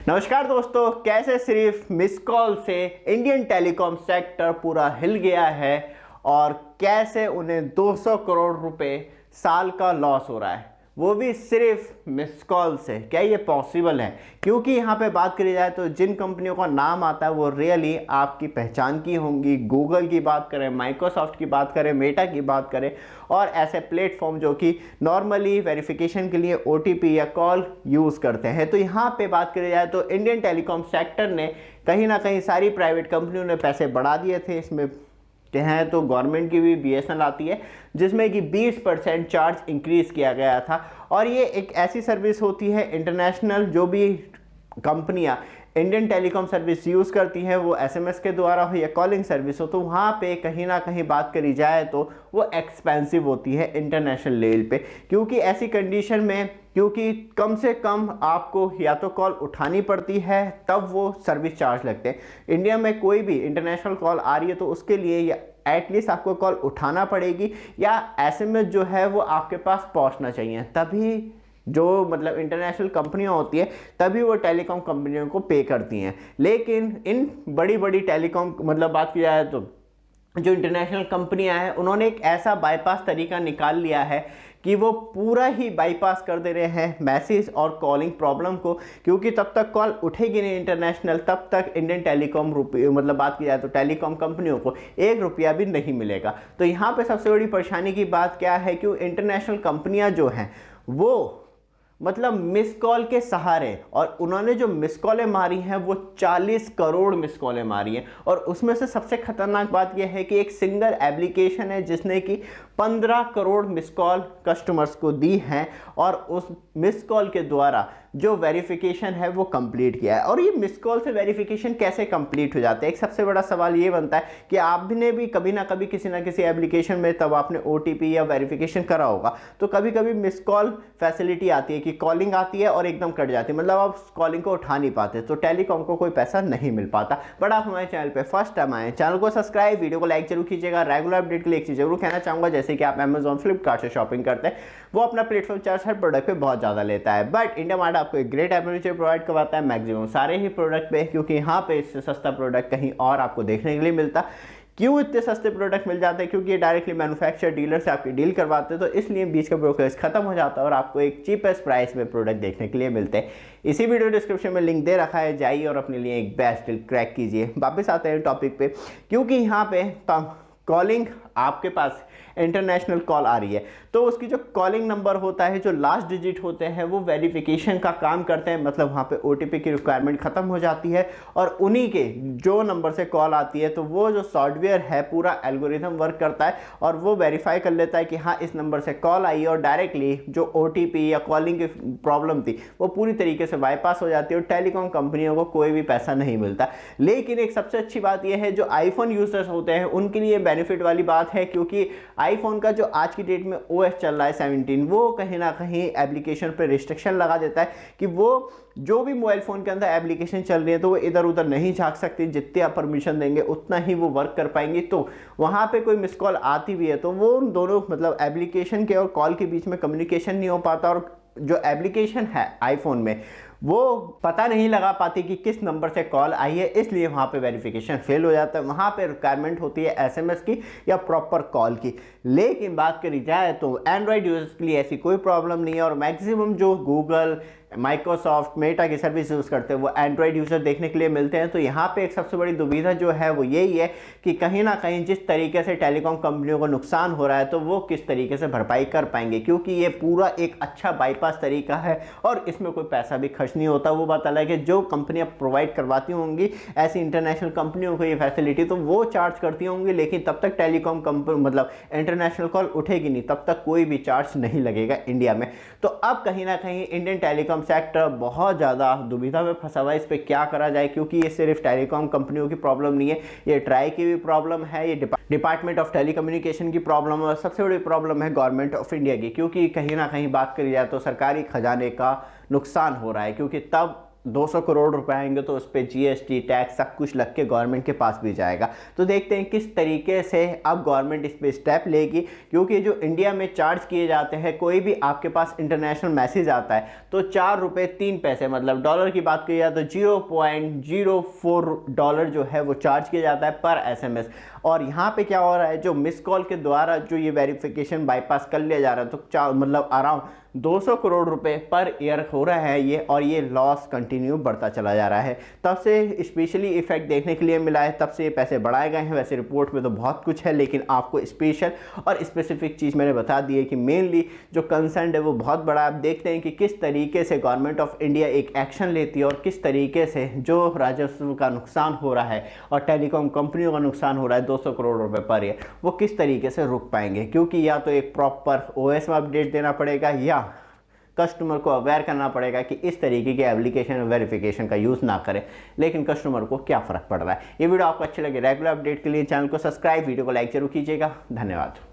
नमस्कार दोस्तों, कैसे सिर्फ मिस कॉल से इंडियन टेलीकॉम सेक्टर पूरा हिल गया है और कैसे उन्हें 200 करोड़ रुपए साल का लॉस हो रहा है, वो भी सिर्फ मिस कॉल से। क्या ये पॉसिबल है? क्योंकि यहाँ पे बात करी जाए तो जिन कंपनियों का नाम आता है वो रियली आपकी पहचान की होंगी। गूगल की बात करें, माइक्रोसॉफ्ट की बात करें, मेटा की बात करें और ऐसे प्लेटफॉर्म जो कि नॉर्मली वेरिफिकेशन के लिए OTP या कॉल यूज़ करते हैं। तो यहाँ पे बात करी जाए तो इंडियन टेलीकॉम सेक्टर ने कहीं ना कहीं सारी प्राइवेट कंपनियों ने पैसे बढ़ा दिए थे। इसमें हैं तो गवर्नमेंट की भी BSNL आती है जिसमें कि 20% चार्ज इंक्रीज़ किया गया था। और ये एक ऐसी सर्विस होती है इंटरनेशनल, जो भी कंपनियां इंडियन टेलीकॉम सर्विस यूज़ करती हैं वो SMS के द्वारा हो या कॉलिंग सर्विस हो, तो वहाँ पे कहीं ना कहीं बात करी जाए तो वो एक्सपेंसिव होती है इंटरनेशनल लेवल पे। क्योंकि ऐसी कंडीशन में क्योंकि कम से कम आपको या तो कॉल उठानी पड़ती है तब वो सर्विस चार्ज लगते हैं। इंडिया में कोई भी इंटरनेशनल कॉल आ रही है तो उसके लिए या एटलीस्ट आपको कॉल उठाना पड़ेगी या SMS जो है वो आपके पास पहुंचना चाहिए, तभी जो मतलब इंटरनेशनल कंपनियां होती है तभी वो टेलीकॉम कंपनियों को पे करती हैं। लेकिन इन बड़ी बड़ी टेलीकॉम मतलब बात की जाए तो जो इंटरनेशनल कंपनियां हैं उन्होंने एक ऐसा बाईपास तरीका निकाल लिया है कि वो पूरा ही बाईपास कर दे रहे हैं मैसेज और कॉलिंग प्रॉब्लम को। क्योंकि तब तक कॉल उठेगी नहीं इंटरनेशनल, तब तक इंडियन टेलीकॉम मतलब बात की जाए तो टेलीकॉम कंपनियों को 1 रुपया भी नहीं मिलेगा। तो यहाँ पे सबसे बड़ी परेशानी की बात क्या है कि इंटरनेशनल कंपनियां जो हैं वो मतलब मिस कॉल के सहारे, और उन्होंने जो मिस कॉलें मारी हैं वो 40 करोड़ मिस कॉलें मारी हैं। और उसमें से सबसे खतरनाक बात यह है कि एक सिंगल एप्लीकेशन है जिसने कि 15 करोड़ मिस कॉल कस्टमर्स को दी हैं और उस मिस कॉल के द्वारा जो वेरिफिकेशन है वो कंप्लीट किया है। और ये मिस कॉल से वेरिफिकेशन कैसे कंप्लीट हो जाता है? एक सबसे बड़ा सवाल ये बनता है कि आपने भी कभी ना कभी किसी ना किसी एप्लीकेशन में तब आपने OTP या वेरिफिकेशन करा होगा, तो कभी कभी मिस कॉल फैसिलिटी आती है कि कॉलिंग आती है और एकदम कट जाती है, मतलब आप कॉलिंग को उठा नहीं पाते, तो टेलीकॉम को कोई पैसा नहीं मिल पाता। बट आप हमारे चैनल पर फर्स्ट टाइम आए, चैनल को सब्सक्राइब, वीडियो को लाइक जरूर कीजिएगा। रेगुलर अपडेट के लिए एक चीज़ जरूर कहना चाहूँगा, जैसे कि आप Amazon फ्लिपकार्ट से शॉपिंग करते हैं वो अपना प्लेटफॉर्म चार्ज हर प्रोडक्ट पे बहुत ज़्यादा लेता है, बट इंडिया मार्ट आपको एक ग्रेट एपरेचर प्रोवाइड करवाता है मैक्सिमम सारे ही प्रोडक्ट पे। क्योंकि यहाँ पे इससे सस्ता प्रोडक्ट कहीं और आपको देखने के लिए मिलता। क्यों इतने सस्ते प्रोडक्ट मिल जाते हैं? क्योंकि ये डायरेक्टली मैन्युफैक्चर डीलर से आपकी डील करवाते हैं, तो इसलिए बीच का ब्रोकरेज खत्म हो जाता है और आपको एक चीपेस्ट प्राइस में प्रोडक्ट देखने के लिए मिलते हैं। इसी वीडियो डिस्क्रिप्शन में लिंक दे रखा है, जाइए और अपने लिए एक बेस्ट डील क्रैक कीजिए। वापस आते हैं टॉपिक पे, क्योंकि यहाँ पे कॉलिंग आपके पास इंटरनेशनल कॉल आ रही है तो उसकी जो कॉलिंग नंबर होता है, जो लास्ट डिजिट होते हैं, वो वेरिफिकेशन का काम करते हैं। मतलब वहाँ पे OTP की रिक्वायरमेंट खत्म हो जाती है और उन्हीं के जो नंबर से कॉल आती है तो वो जो सॉफ्टवेयर है पूरा एल्गोरिथम वर्क करता है और वो वेरीफाई कर लेता है कि हाँ इस नंबर से कॉल आई है, और डायरेक्टली जो OTP या कॉलिंग की प्रॉब्लम थी वो पूरी तरीके से बाईपास हो जाती है और टेलीकॉम कंपनियों को कोई भी पैसा नहीं मिलता। लेकिन एक सबसे अच्छी बात यह है जो आईफोन यूजर्स होते हैं उनके लिए बेनिफिट वाली बात है, क्योंकि आईफोन का जो आज की डेट में OS चल रहा है 17, वो कहीं ना कहीं एप्लीकेशन पर रिस्ट्रिक्शन लगा देता है कि वो जो भी मोबाइल फ़ोन के अंदर एप्लीकेशन चल रही है तो वो इधर उधर नहीं झांक सकती, जितने आप परमिशन देंगे उतना ही वो वर्क कर पाएंगे। तो वहाँ पे कोई मिस कॉल आती भी है तो वो उन दोनों मतलब एप्लीकेशन के और कॉल के बीच में कम्युनिकेशन नहीं हो पाता, और जो एप्लीकेशन है आईफोन में वो पता नहीं लगा पाती कि किस नंबर से कॉल आई है, इसलिए वहाँ पे वेरिफिकेशन फेल हो जाता है। वहाँ पे रिक्वायरमेंट होती है SMS की या प्रॉपर कॉल की। लेकिन बात करी जाए तो एंड्रॉयड यूजर्स के लिए ऐसी कोई प्रॉब्लम नहीं है, और मैक्सिमम जो गूगल, माइक्रोसॉफ्ट, मेटा की सर्विस यूज़ करते हैं वो एंड्रॉयड यूज़र देखने के लिए मिलते हैं। तो यहाँ पे एक सबसे बड़ी दुविधा जो है वो यही है कि कहीं ना कहीं जिस तरीके से टेलीकॉम कंपनियों को नुकसान हो रहा है तो वो किस तरीके से भरपाई कर पाएंगे, क्योंकि ये पूरा एक अच्छा बाईपास तरीका है और इसमें कोई पैसा भी खर्च नहीं होता। वो बात अलग है जो कंपनियाँ प्रोवाइड करवाती होंगी ऐसी इंटरनेशनल कंपनियों को ये फैसिलिटी, तो वो चार्ज करती होंगी, लेकिन तब तक टेलीकॉम कंपनी मतलब इंटरनेशनल कॉल उठेगी नहीं, तब तक कोई भी चार्ज नहीं लगेगा इंडिया में। तो अब कहीं ना कहीं इंडियन टेलीकॉम सेक्टर बहुत ज़्यादा दुविधा में फंसा हुआ है। इस पर क्या करा जाए, क्योंकि ये सिर्फ टेलीकॉम कंपनियों की प्रॉब्लम नहीं है, ये ट्राई की भी प्रॉब्लम है, ये डिपार्टमेंट ऑफ टेलीकम्युनिकेशन की प्रॉब्लम है, और सबसे बड़ी प्रॉब्लम है गवर्नमेंट ऑफ इंडिया की। क्योंकि कहीं ना कहीं बात करी जाए तो सरकारी खजाने का नुकसान हो रहा है, क्योंकि तब 200 करोड़ रुपए आएंगे तो उस पर जीएसटी टैक्स सब कुछ लग के गवर्नमेंट के पास भी जाएगा। तो देखते हैं किस तरीके से अब गवर्नमेंट इस पर स्टेप लेगी, क्योंकि जो इंडिया में चार्ज किए जाते हैं, कोई भी आपके पास इंटरनेशनल मैसेज आता है तो 4 रुपये 3 पैसे, मतलब डॉलर की बात की जाए तो $0.04 जो है वो चार्ज किया जाता है पर SMS। और यहाँ पे क्या हो रहा है, जो मिस कॉल के द्वारा जो ये वेरिफिकेशन बाईपास कर लिया जा रहा है, तो मतलब अराउंड 200 करोड़ रुपए पर ईयर हो रहा है ये, और ये लॉस कंटिन्यू बढ़ता चला जा रहा है। तब से स्पेशली इफेक्ट देखने के लिए मिला है, तब से ये पैसे बढ़ाए गए हैं। वैसे रिपोर्ट में तो बहुत कुछ है, लेकिन आपको स्पेशल और स्पेसिफिक चीज़ मैंने बता दी है कि मेनली जो कंसर्न है वो बहुत बड़ा। आप देखते हैं कि किस तरीके से गवर्नमेंट ऑफ इंडिया एक एक्शन लेती है और किस तरीके से जो राजस्व का नुकसान हो रहा है और टेलीकॉम कंपनियों का नुकसान हो रहा है 200 करोड़ रुपए पर ईयर, वो किस तरीके से रुक पाएंगे। क्योंकि या तो एक प्रॉपर OS में अपडेट देना पड़ेगा या कस्टमर को अवेयर करना पड़ेगा कि इस तरीके के एप्लीकेशन वेरिफिकेशन का यूज़ ना करें। लेकिन कस्टमर को क्या फ़र्क पड़ रहा है। ये वीडियो आपको अच्छी लगे, रेगुलर अपडेट के लिए चैनल को सब्सक्राइब, वीडियो को लाइक जरूर कीजिएगा। धन्यवाद।